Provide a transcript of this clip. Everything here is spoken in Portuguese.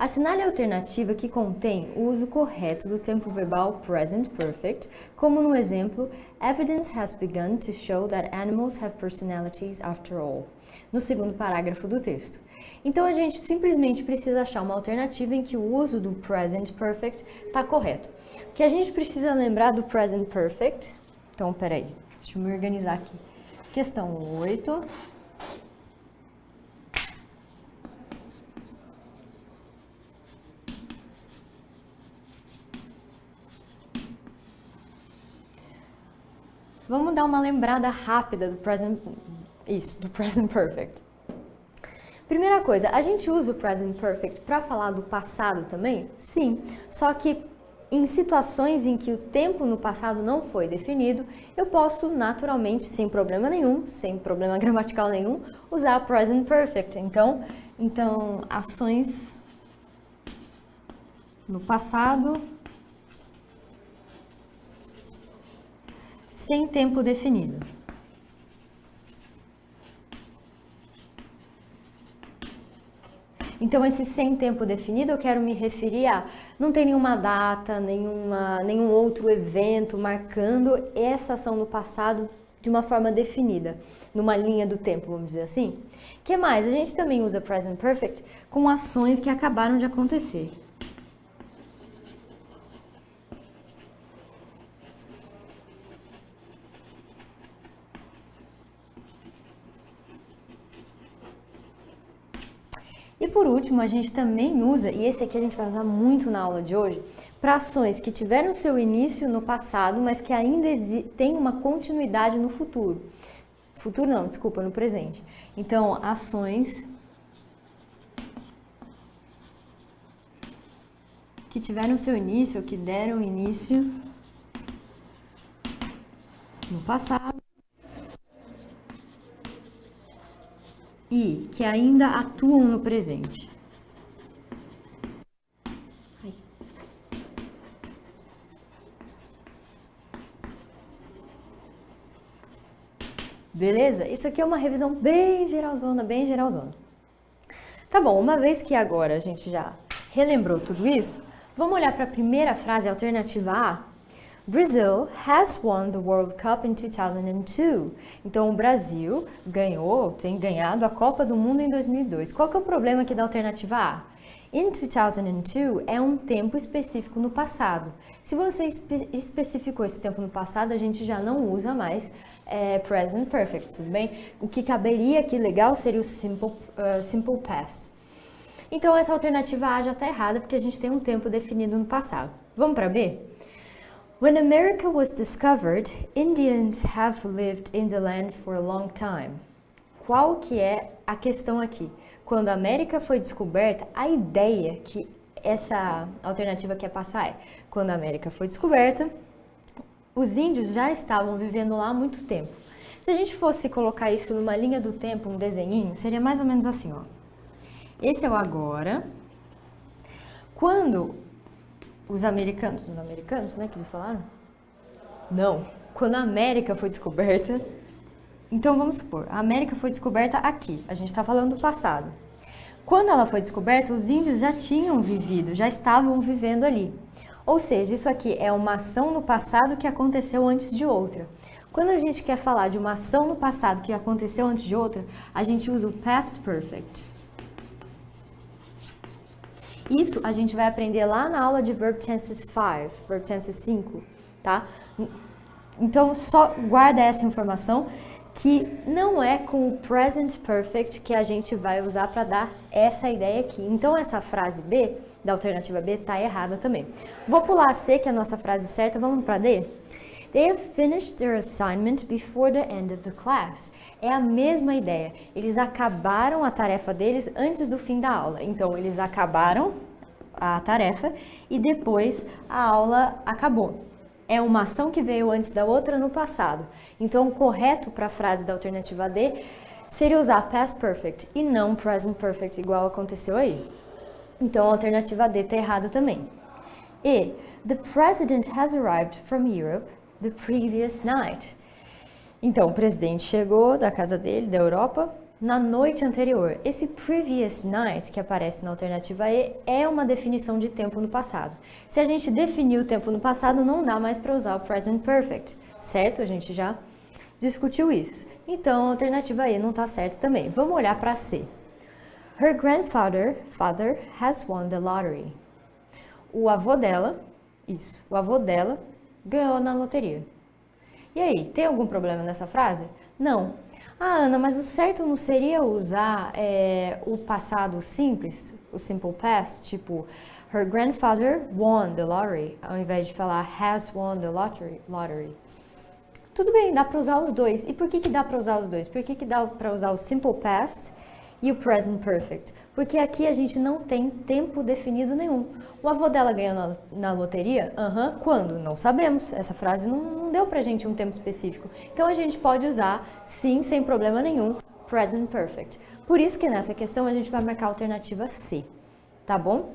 Assinale a alternativa que contém o uso correto do tempo verbal present perfect, como no exemplo Evidence has begun to show that animals have personalities after all, no segundo parágrafo do texto. Então a gente simplesmente precisa achar uma alternativa em que o uso do present perfect está correto. O que a gente precisa lembrar do present perfect, então peraí, deixa eu me organizar aqui. Questão 8. Vamos dar uma lembrada rápida do present perfect. Primeira coisa, a gente usa o present perfect para falar do passado também? Sim, só que em situações em que o tempo no passado não foi definido, eu posso naturalmente, sem problema nenhum, sem problema gramatical nenhum, usar present perfect. Então ações no passado sem tempo definido. Então, esse sem tempo definido, eu quero me referir a não tem nenhuma data, nenhum outro evento marcando essa ação no passado de uma forma definida, numa linha do tempo, vamos dizer assim. O que mais? A gente também usa present perfect com ações que acabaram de acontecer. E por último, a gente também usa, e esse aqui a gente vai usar muito na aula de hoje, para ações que tiveram seu início no passado, mas que ainda têm uma continuidade no futuro. Futuro não, desculpa, no presente. Então, ações que tiveram seu início, ou que deram início no passado, e que ainda atuam no presente. Beleza? Isso aqui é uma revisão bem geralzona, bem geralzona. Tá bom, uma vez que agora a gente já relembrou tudo isso, vamos olhar para a primeira frase, a alternativa A. Brazil has won the World Cup in 2002. Então, o Brasil tem ganhado a Copa do Mundo em 2002. Qual que é o problema aqui da alternativa A? In 2002 é um tempo específico no passado. Se você especificou esse tempo no passado, a gente já não usa mais present perfect, tudo bem? O que caberia aqui legal seria o simple past. Então, essa alternativa A já está errada, porque a gente tem um tempo definido no passado. Vamos para B? When America was discovered, Indians have lived in the land for a long time. Qual que é a questão aqui? Quando a América foi descoberta, a ideia que essa alternativa quer passar é: quando a América foi descoberta, os índios já estavam vivendo lá há muito tempo. Se a gente fosse colocar isso numa linha do tempo, um desenhinho, seria mais ou menos assim, ó. Esse é o agora. Quando os americanos, né, que eles falaram? Não. Quando a América foi descoberta, então vamos supor, a América foi descoberta aqui, a gente está falando do passado. Quando ela foi descoberta, os índios já tinham vivido, já estavam vivendo ali. Ou seja, isso aqui é uma ação no passado que aconteceu antes de outra. Quando a gente quer falar de uma ação no passado que aconteceu antes de outra, a gente usa o past perfect. Isso a gente vai aprender lá na aula de Verb Tenses 5, tá? Então, só guarda essa informação, que não é com o Present Perfect que a gente vai usar para dar essa ideia aqui. Então, essa frase B, da alternativa B, tá errada também. Vou pular a C, que é a nossa frase certa, vamos para D? They have finished their assignment before the end of the class. É a mesma ideia. Eles acabaram a tarefa deles antes do fim da aula. Então, eles acabaram a tarefa e depois a aula acabou. É uma ação que veio antes da outra no passado. Então, o correto para a frase da alternativa D seria usar past perfect e não present perfect, igual aconteceu aí. Então, a alternativa D está errada também. E, the president has arrived from Europe the previous night. Então, o presidente chegou da casa dele, da Europa, na noite anterior. Esse previous night, que aparece na alternativa E, é uma definição de tempo no passado. Se a gente definir o tempo no passado, não dá mais para usar o present perfect, certo? A gente já discutiu isso. Então, a alternativa E não está certa também. Vamos olhar para C. Her grandfather has won the lottery. O avô dela, o avô dela ganhou na loteria. E aí, tem algum problema nessa frase? Não. Ah, Ana, mas o certo não seria usar o passado simples, o simple past, tipo, her grandfather won the lottery, ao invés de falar has won the lottery. Tudo bem, dá para usar os dois. E por que dá para usar os dois? Por que dá para usar o simple past e o present perfect? Porque aqui a gente não tem tempo definido nenhum. O avô dela ganhou na loteria? Quando? Não sabemos. Essa frase não deu pra gente um tempo específico. Então a gente pode usar, sim, sem problema nenhum, present perfect. Por isso que nessa questão a gente vai marcar a alternativa C, tá bom?